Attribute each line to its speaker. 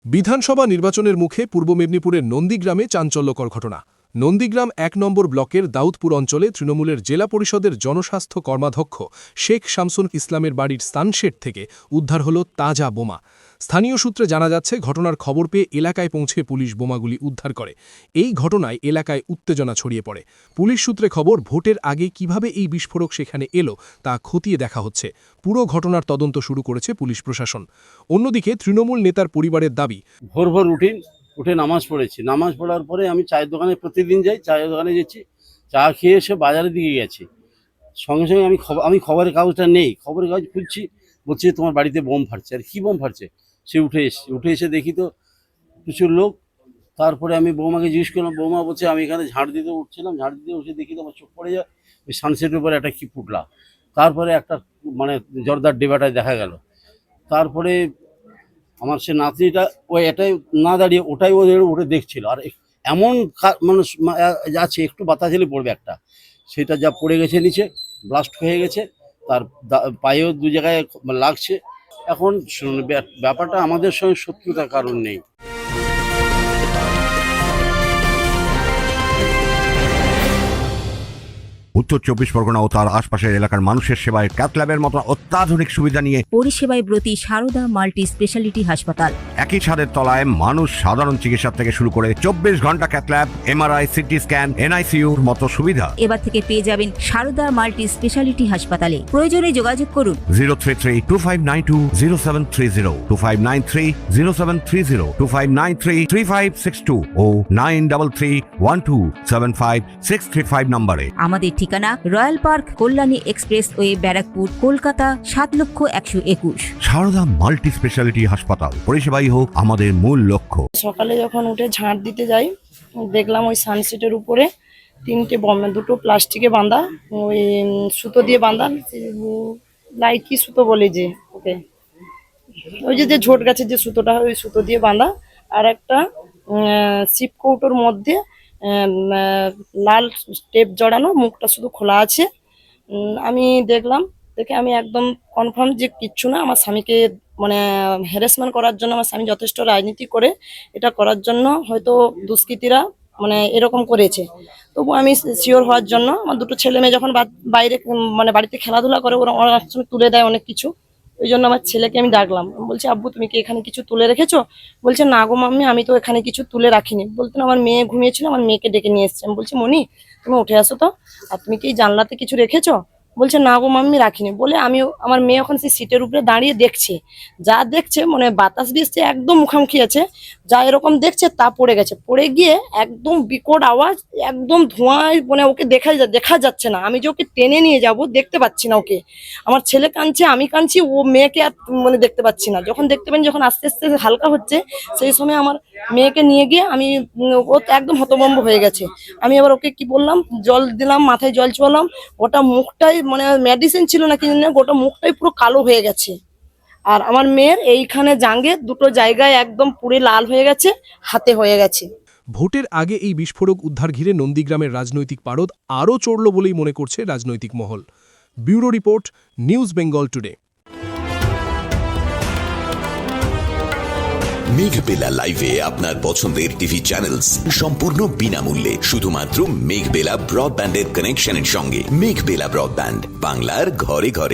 Speaker 1: বিধানসভা নির্বাচনের মুখে পূর্ব মেদিনীপুরের নন্দীগ্রামে চাঞ্চল্যকর ঘটনা। নন্দীগ্রাম ১ নম্বর ব্লকের দাউদপুর অঞ্চলে তৃণমূলের জেলা পরিষদের জনস্বাস্থ্য কর্মাধ্যক্ষ শেখ শামসুল ইসলামের বাড়ির স্থানশেড থেকে উদ্ধার হল তাজা বোমা। স্থানীয় সূত্রে জানা যাচ্ছে, ঘটনার খবর পেয়ে এলাকায় পৌঁছে পুলিশ বোমাগুলি উদ্ধার করে। এই ঘটনায় এলাকায় উত্তেজনা ছড়িয়ে পড়ে। পুলিশ সূত্রে খবর, ভোটের আগে কিভাবে এই বিস্ফোরক সেখানে এলো তা খতিয়ে দেখা হচ্ছে। পুরো ঘটনার তদন্ত শুরু করেছে পুলিশ প্রশাসন। অন্যদিকে তৃণমূল নেতার পরিবারের দাবি,
Speaker 2: ভোর ভোর উঠে নামাজ পড়েছি। নামাজ পড়ার পরে আমি চায়ের দোকানে প্রতিদিন যাই, চায়ের দোকানে গেছি, চা খেয়ে এসে বাজারের দিকে গেছি। সঙ্গে সঙ্গে আমি খবরের কাগজটা নেই, খবরের কাগজ খুঁজছি, বলছি তোমার বাড়িতে বোম ফাটছে। আর কি বোম ফাটছে? সে উঠে এসে দেখি তো প্রচুর লোক। তারপরে আমি বৌমাকে জিজ্ঞেস করলাম, বৌমা বলছে আমি এখানে ঝাড় দিতে উঠছিলাম, ঝাড় দিতে উঠে দেখি তো আমার চোখ পড়ে যায় ওই সানসেটের উপরে একটা কি ফুটলা। তারপরে একটা মানে জর্দার ডিবাটায় দেখা গেল। তারপরে আমার সে নাতনিটা ওই এটাই না দাঁড়িয়ে ওটাই ওটা দেখছিল। আর এমন মানুষ যাচ্ছে, একটু বাতাস এলে পড়বে একটা, সেটা যা পড়ে গেছে নিচে, ব্লাস্ট হয়ে গেছে, তার পায়েও দু জায়গায় লাগছে। এখন শুনুন, ব্যাপারটা আমাদের সঙ্গে শত্রুতার কারণ নেই।
Speaker 3: উত্তর ২৪ পরগনা ও তার আশপাশের এলাকার মানুষের সেবায় ক্যাথল্যাবের মতো অত্যাধুনিক সুবিধা নিয়ে
Speaker 4: পরিষেবায় ব্রতী সারদা মাল্টি স্পেশালিটি হাসপাতাল।
Speaker 3: একই ছাদের তলায় মানুষ সাধারণ চিকিৎসা থেকে শুরু করে ২৪ ঘন্টা ক্যাথল্যাব, এমআরআই, সিটি স্ক্যান, এনআইসিইউর মতো সুবিধা
Speaker 4: এবার থেকে পেয়ে যাবেন সারদা মাল্টি স্পেশালিটি হাসপাতালে। প্রয়োজনে যোগাযোগ করুন
Speaker 3: 033-2592-0730, 2593-0730, 2593-3562 ও 9331275635 নম্বরে।
Speaker 4: আমাদের ঠিকানা royal park, Kalyani expressway, Barrackpore, Kolkata ৭,১২১।
Speaker 3: সারদা মাল্টি স্পেশালিটি হাসপাতাল, পরিষেবাই হোক আমাদের মূল লক্ষ্য।
Speaker 5: সকালে যখন উঠে ঝাঁট দিতে যাই, দেখলাম ওই সানসেটের উপরে তিনটে দুটো প্লাস্টিকে বাঁধা, ওই সুতো দিয়ে বাঁধা, লাইট কি সুতো বলে যে ওকে, ওই যে ঝোট গাছের যে সুতোটা হয় ওই সুতো দিয়ে বাঁধা, আর একটা সিপ কৌটোর মধ্যে লাল টেপ জড়ানো, মুখটা শুধু খোলা আছে। আমি দেখলাম, দেখে আমি একদম কনফার্ম যে কিচ্ছু না। আমার স্বামীকে মানে হ্যারাসমেন্ট করার জন্য, আমার স্বামী যথেষ্ট রাজনীতি করে, এটা করার জন্য হয়তো দুষ্কৃতীরা মানে এরকম করেছে। তবু আমি শিওর হওয়ার জন্য, আমার দুটো ছেলে মেয়ে যখন বাইরে মানে বাড়িতে খেলাধুলা করে, ওরা অনেক সময় তুলে দেয় অনেক কিছু। ওই জন্য আমার ছেলেকে আমি ডাকলাম, বলছি আব্বু তুমি কি এখানে কিছু তুলে রেখেছো? বলছে না গো মাম্মি, আমি তো এখানে কিছু তুলে রাখিনি। বলতে না, আমার মেয়ে ঘুমিয়েছিল, আমার মেয়েকে ডেকে নিয়ে এসছে। আমি বলছি মনি তুমি উঠে আসো তো, আর তুমি কি জানলাতে কিছু রেখেছো? বলছে না গো মাম্মি রাখিনি। বলে আমি, আমার মেয়ে ওখানে সেই সিটের উপরে দাঁড়িয়ে দেখছে, যা দেখছে মানে বাতাস দিচ্ছে, একদম মুখামুখি আছে, যা এরকম দেখছে তা পড়ে গেছে। পড়ে গিয়ে একদম বিকট আওয়াজ, একদম ধোঁয়ায়, মানে ওকে দেখা যাচ্ছে না। আমি যে ওকে টেনে নিয়ে যাব, দেখতে পাচ্ছি না ওকে। আমার ছেলে কাঁদছে, আমি কাঁদছি, ও মেয়েকে আর মানে দেখতে পাচ্ছি না। যখন দেখতে পান, যখন আস্তে আস্তে হালকা হচ্ছে, সেই সময় আমার মেয়েকে নিয়ে গিয়ে আমি, ও একদম হতভম্ব হয়ে গেছে। আমি আবার ওকে কি বললাম, জল দিলাম, মাথায় জল চুয়ালাম। ওটা মুখটাই মানে মেডিসিন ছিল না কিন্তু গোটা মুখটাই পুরো কালো হয়ে গেছে। আর আমার মেয়ের এইখানে জাঙ্গে দুটো জায়গায় একদম পুরো লাল হয়ে গেছে, হাতে হয়ে গেছে।
Speaker 1: ভোটের আগে এই বিস্ফোরক উদ্ধার ঘিরে নন্দীগ্রামের রাজনৈতিক পারদ আরও চড়ল বলেই মনে করছে রাজনৈতিক মহল। Bureau report, news Bengal today.
Speaker 6: Meghbela লাইভে আপনার পছন্দের টিভি চ্যানেলস সম্পূর্ণ বিনামূল্যে, শুধুমাত্র মেঘবেলা ব্রডব্যান্ডের কানেকশনের সঙ্গে। মেঘবেলা ব্রডব্যান্ড, বাংলার ঘরে ঘরে।